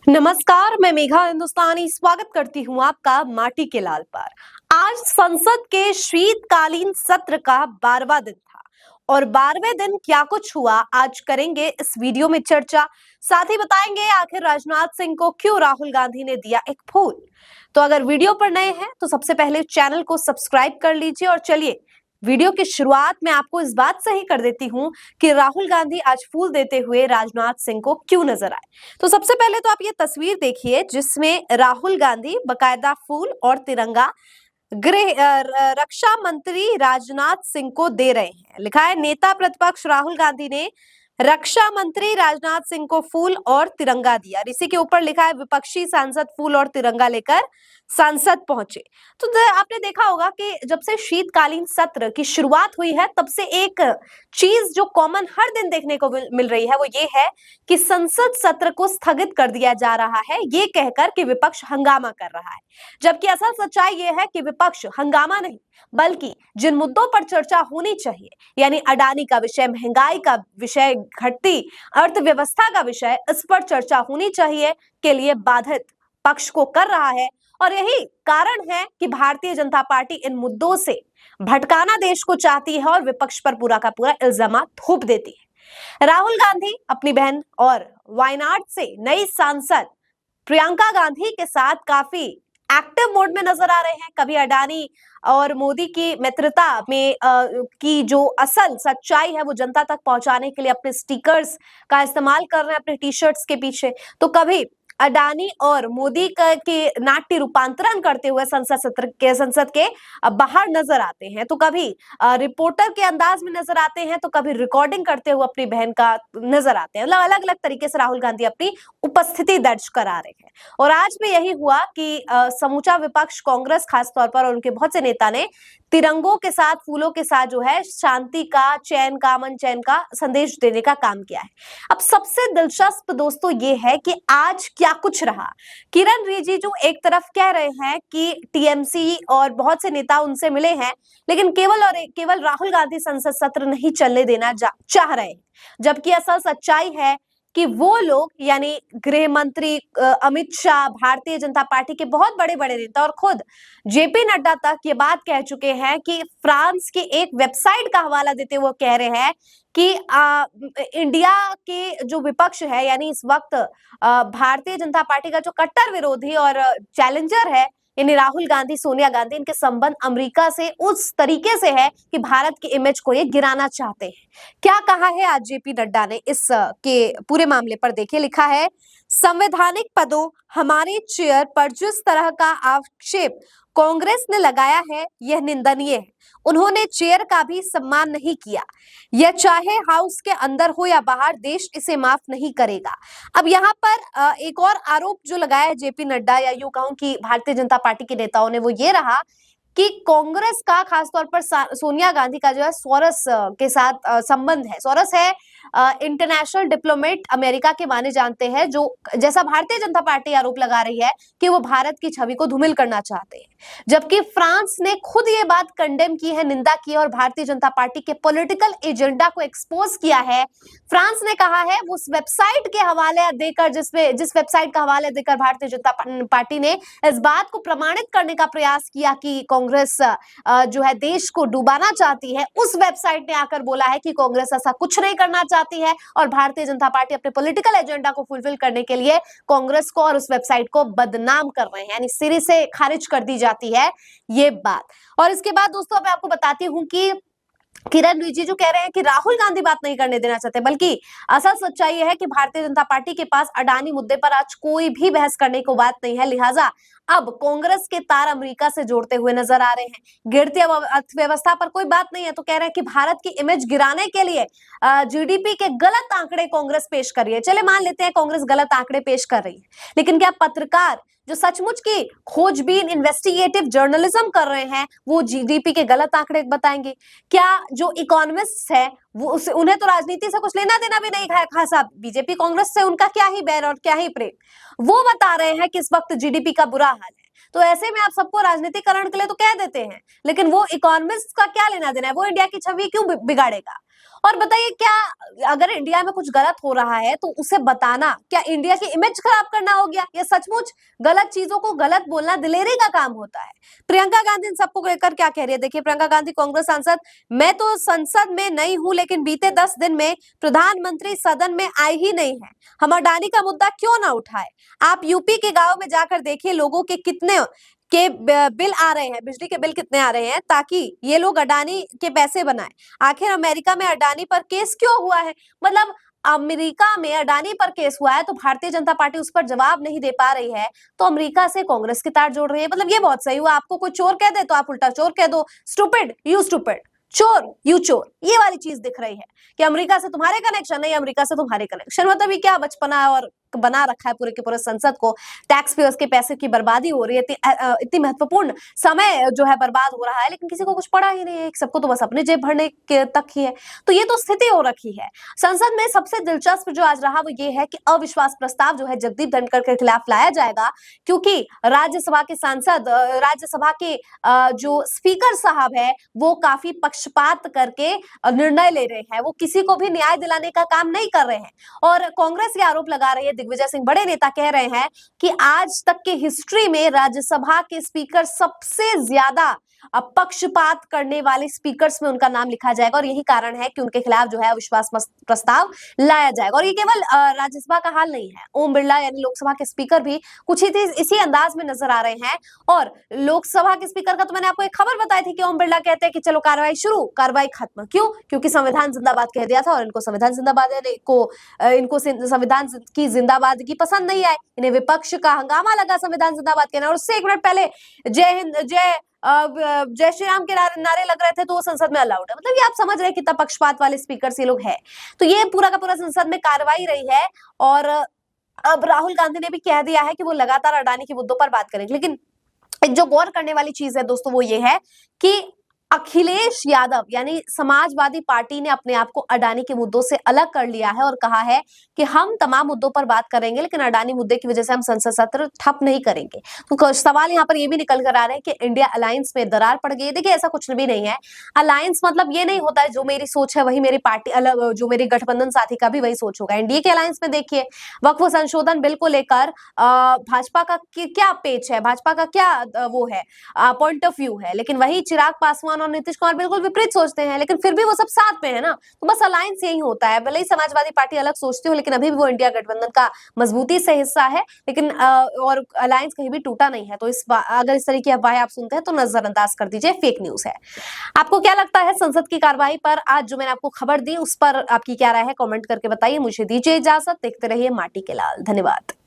नमस्कार, मैं मेघा हिंदुस्तानी स्वागत करती हूँ आपका माटी के लाल पर। आज संसद के शीतकालीन सत्र का 12वां दिन था और 12वें दिन क्या कुछ हुआ आज करेंगे इस वीडियो में चर्चा। साथ ही बताएंगे आखिर राजनाथ सिंह को क्यों राहुल गांधी ने दिया एक फूल। तो अगर वीडियो पर नए हैं तो सबसे पहले चैनल को सब्सक्राइब कर लीजिए और चलिए वीडियो की शुरुआत में आपको इस बात से ही कर देती हूं कि राहुल गांधी आज फूल देते हुए राजनाथ सिंह को क्यों नजर आए। तो सबसे पहले तो आप ये तस्वीर देखिए जिसमें राहुल गांधी बकायदा फूल और तिरंगा रक्षा मंत्री राजनाथ सिंह को दे रहे हैं। लिखा है नेता प्रतिपक्ष राहुल गांधी ने रक्षा मंत्री राजनाथ सिंह को फूल और तिरंगा दिया। इसी के ऊपर लिखा है विपक्षी सांसद फूल और तिरंगा लेकर संसद पहुंचे। तो आपने देखा होगा कि जब से शीतकालीन सत्र की शुरुआत हुई है तब से एक चीज जो कॉमन हर दिन देखने को मिल रही है वो ये है कि संसद सत्र को स्थगित कर दिया जा रहा है, ये कहकर कि विपक्ष हंगामा कर रहा है। जबकि असल सच्चाई ये है कि विपक्ष हंगामा नहीं बल्कि जिन मुद्दों पर चर्चा होनी चाहिए यानी अडानी का विषय, महंगाई का विषय, घटती अर्थव्यवस्था का विषय, इस पर चर्चा होनी चाहिए के लिए बाधित पक्ष को कर रहा है। और यही कारण है कि भारतीय जनता पार्टी इन मुद्दों से भटकाना देश को चाहती है और विपक्ष पर पूरा का पूरा इल्जाम थोप देती है। राहुल गांधी अपनी बहन और वायनाड से नई सांसद प्रियंका गांधी के साथ काफी एक्टिव मोड में नजर आ रहे हैं। कभी अडानी और मोदी की मित्रता में की जो असल सच्चाई है वो जनता तक पहुंचाने के लिए अपने स्टिकर्स का इस्तेमाल कर रहे हैं अपने टी शर्ट्स के पीछे, तो कभी अडानी और मोदी का के नाट्य रूपांतरण करते हुए संसद के बाहर नजर आते हैं, तो कभी रिपोर्टर के अंदाज में नजर आते हैं, तो कभी रिकॉर्डिंग करते हुए अपनी बहन का नजर आते हैं। मतलब अलग अलग तरीके से राहुल गांधी अपनी उपस्थिति दर्ज करा रहे हैं। और आज भी यही हुआ कि समूचा विपक्ष कांग्रेस खासतौर पर और उनके बहुत से नेता ने तिरंगों के साथ, फूलों के साथ जो है शांति का, चैन का, अमन चैन का संदेश देने का काम किया है। अब सबसे दिलचस्प दोस्तों ये है कि आज क्या कुछ रहा। किरण रिजिजू एक तरफ कह रहे हैं कि टीएमसी और बहुत से नेता उनसे मिले हैं, लेकिन केवल राहुल गांधी संसद सत्र नहीं चलने देना चाह रहे हैं। जबकि असल सच्चाई है कि वो लोग यानी गृह मंत्री अमित शाह, भारतीय जनता पार्टी के बहुत बड़े बड़े नेता और खुद जेपी नड्डा तक ये बात कह चुके हैं कि फ्रांस की एक वेबसाइट का हवाला देते हुए कह रहे हैं कि इंडिया के जो विपक्ष है यानी इस वक्त भारतीय जनता पार्टी का जो कट्टर विरोधी और चैलेंजर है यानी राहुल गांधी, सोनिया गांधी, इनके संबंध अमेरिका से उस तरीके से है कि भारत की इमेज को ये गिराना चाहते हैं। क्या कहा है आज जेपी नड्डा ने इस के पूरे मामले पर, देखिए लिखा है संवैधानिक पदों हमारे चेयर पर जिस तरह का आक्षेप कांग्रेस ने लगाया है यह निंदनीय है। उन्होंने चेयर का भी सम्मान नहीं किया। यह चाहे हाउस के अंदर हो या बाहर, देश इसे माफ नहीं करेगा। अब यहाँ पर एक और आरोप जो लगाया है जेपी नड्डा या यूं कहूं कि भारतीय जनता पार्टी के नेताओं ने, वो ये रहा कि कांग्रेस का खासतौर पर सोनिया गांधी का जो है सोरस के साथ संबंध है। सोरस है इंटरनेशनल डिप्लोमेट, अमेरिका के माने जानते हैं, जो जैसा भारतीय जनता पार्टी आरोप लगा रही है कि वो भारत की छवि को धूमिल करना चाहते हैं। जबकि फ्रांस ने खुद ये बात कंडेम की है, निंदा की है और भारतीय जनता पार्टी के पॉलिटिकल एजेंडा को एक्सपोज किया है। फ्रांस ने कहा है वो उस वेबसाइट के हवाले देकर जिस वेबसाइट का हवाले देकर भारतीय जनता पार्टी ने इस बात को प्रमाणित करने का प्रयास किया कि कांग्रेस जो है देश को डुबाना चाहती है, उस वेबसाइट ने आकर बोला है कि कांग्रेस ऐसा कुछ नहीं करना चाहती है और भारतीय जनता पार्टी अपने पॉलिटिकल एजेंडा को फुलफिल करने के लिए कांग्रेस को और उस वेबसाइट को बदनाम कर रहे हैं, यानी सिरे से खारिज कर दी जाती है ये बात। और इसके बाद दोस्तों मैं आपको बताती हूं कि किरण रिजिजू कह रहे हैं कि राहुल गांधी बात नहीं करने देना चाहते, बल्कि असल सच्चाई यह है कि भारतीय जनता पार्टी के पास अडानी मुद्दे पर आज कोई भी बहस करने को बात नहीं है। लिहाजा अब कांग्रेस के तार अमेरिका से जोड़ते हुए नजर आ रहे हैं। गिरती अर्थव्यवस्था पर कोई बात नहीं है, तो कह रहे हैं कि भारत की इमेज गिराने के लिए जीडीपी के गलत आंकड़े कांग्रेस पेश कर रही है। चले मान लेते हैं कांग्रेस गलत आंकड़े पेश कर रही है, लेकिन क्या पत्रकार जो सचमुच की खोजबीन इन्वेस्टिगेटिव जर्नलिज्म कर रहे हैं वो जीडीपी के गलत आंकड़े बताएंगे? क्या जो इकोनॉमिस्ट है वो उन्हें तो राजनीति से कुछ लेना देना भी नहीं है खासा, बीजेपी कांग्रेस से उनका क्या ही बैर और क्या ही प्रेम। वो बता रहे हैं कि इस वक्त जीडीपी का बुरा हाल है, तो ऐसे में आप सबको राजनीतिकरण के लिए तो कह देते हैं, लेकिन वो इकोनॉमिस्ट का क्या लेना देना है, वो इंडिया की छवि क्यों बिगाड़ेगा। और बताइए क्या अगर इंडिया में कुछ गलत हो रहा है तो उसे बताना क्या इंडिया की इमेज खराब करना हो गया? या सचमुच गलत चीजों को गलत बोलना दिलेरी का काम होता है? प्रियंका गांधी इन सबको लेकर क्या कह रही है, देखिए प्रियंका गांधी कांग्रेस सांसद, मैं तो संसद में नहीं हूं लेकिन बीते 10 दिन में प्रधानमंत्री सदन में आई ही नहीं है। हम अडानी का मुद्दा क्यों ना उठाए? आप यूपी के गांव में जाकर देखिए लोगों के कितने के बिल आ रहे हैं, बिजली के बिल कितने आ रहे हैं, ताकि ये लोग अडानी के पैसे बनाए। आखिर अमेरिका में अडानी पर केस क्यों हुआ है? मतलब अमेरिका में अडानी पर केस हुआ है तो भारतीय जनता पार्टी उस पर जवाब नहीं दे पा रही है, तो अमेरिका से कांग्रेस की तार जोड़ रही है। मतलब ये बहुत सही हुआ, आपको कोई चोर कह दे तो आप उल्टा चोर कह दो, स्टूपिड यू स्टूपिड, चोर यू चोर, ये वाली चीज दिख रही है कि अमेरिका से तुम्हारे कनेक्शन नहीं, अमेरिका से तुम्हारे कनेक्शन। मतलब ये क्या बचपना और बना रखा है पूरे के पूरे संसद को, टैक्स पेयर्स के पैसे की बर्बादी हो रही है, इतनी महत्वपूर्ण समय जो है बर्बाद हो रहा है, लेकिन किसी को कुछ पड़ा ही नहीं है, सबको तो बस अपने जेब भरने के तक ही है। तो ये तो स्थिति हो रखी है। संसद में सबसे दिलचस्प जो आज रहा वो ये है कि अविश्वास प्रस्ताव जो है जगदीप धनखड़ के खिलाफ लाया जाएगा, क्योंकि राज्यसभा के सांसद, राज्यसभा के जो स्पीकर साहब है वो काफी पक्षपात करके निर्णय ले रहे हैं, वो किसी को भी न्याय दिलाने का काम नहीं कर रहे हैं। और कांग्रेस ये आरोप लगा रही है, दिग्विजय सिंह बड़े नेता कह रहे हैं कि आज तक की हिस्ट्री में राज्यसभा के स्पीकर सबसे ज्यादा पक्षपात करने वाले स्पीकर्स में उनका नाम लिखा जाएगा, और यही कारण है कि उनके खिलाफ जो है अविश्वास प्रस्ताव लाया जाएगा। और ये केवल राज्यसभा का हाल नहीं है, ओम बिरला यानी लोकसभा के स्पीकर भी कुछ इसी अंदाज में नजर आ रहे हैं। और लोकसभा के स्पीकर का तो मैंने आपको एक खबर बताई थी कि ओम बिरला कहते हैं कि चलो कार्रवाई शुरू, कार्रवाई खत्म। क्यों? क्योंकि संविधान जिंदाबाद कह दिया था और इनको संविधान जिंदाबाद इनको संविधान की जिंदाबादगी पसंद नहीं आई, इन्हें विपक्ष का हंगामा लगा संविधान जिंदाबाद कहना, और उससे 1 मिनट पहले जय हिंद जय श्री राम के नारे लग रहे थे, तो वो संसद में अलाउड है। मतलब ये आप समझ रहे हैं कितना पक्षपात वाले स्पीकर ये लोग हैं। तो ये पूरा का पूरा संसद में कार्रवाई रही है, और अब राहुल गांधी ने भी कह दिया है कि वो लगातार अडानी के मुद्दों पर बात करेंगे। लेकिन एक जो गौर करने वाली चीज है दोस्तों वो ये है कि अखिलेश यादव यानी समाजवादी पार्टी ने अपने आप को अडानी के मुद्दों से अलग कर लिया है और कहा है कि हम तमाम मुद्दों पर बात करेंगे, लेकिन अडानी मुद्दे की वजह से हम संसद सत्र ठप नहीं करेंगे। तो सवाल यहाँ पर ये भी निकल कर आ रहे हैं कि इंडिया अलायंस में दरार पड़ गई है। देखिए ऐसा कुछ भी नहीं है। अलायंस मतलब ये नहीं होता है जो मेरी सोच है वही मेरी पार्टी अलग, जो मेरी गठबंधन साथी का भी वही सोच होगा। एनडीए के अलायंस में देखिए वक्फ संशोधन बिल को लेकर भाजपा का क्या पेच है, भाजपा का क्या वो है पॉइंट ऑफ व्यू है, लेकिन वही चिराग पासवान और नीतीश कुमार बिल्कुल विपरीत सोचते हैं, लेकिन फिर भी वो सब साथ में है ना। तो बस अलायंस यही होता है, भले ही समाजवादी पार्टी अलग सोचती हो लेकिन अभी भी वो इंडिया गठबंधन का मजबूती से हिस्सा है, लेकिन और अलायंस कहीं भी टूटा नहीं है। तो अगर इस तरह की अफवाहें आप सुनते हैं तो नजरअंदाज कर दीजिए, फेक न्यूज है। आपको क्या लगता है संसद की कार्रवाई पर आज जो मैंने आपको खबर दी उस पर आपकी क्या राय है, कमेंट करके बताइए। मुझे दीजिए इजाजत, देखते रहिए माटी के लाल। धन्यवाद।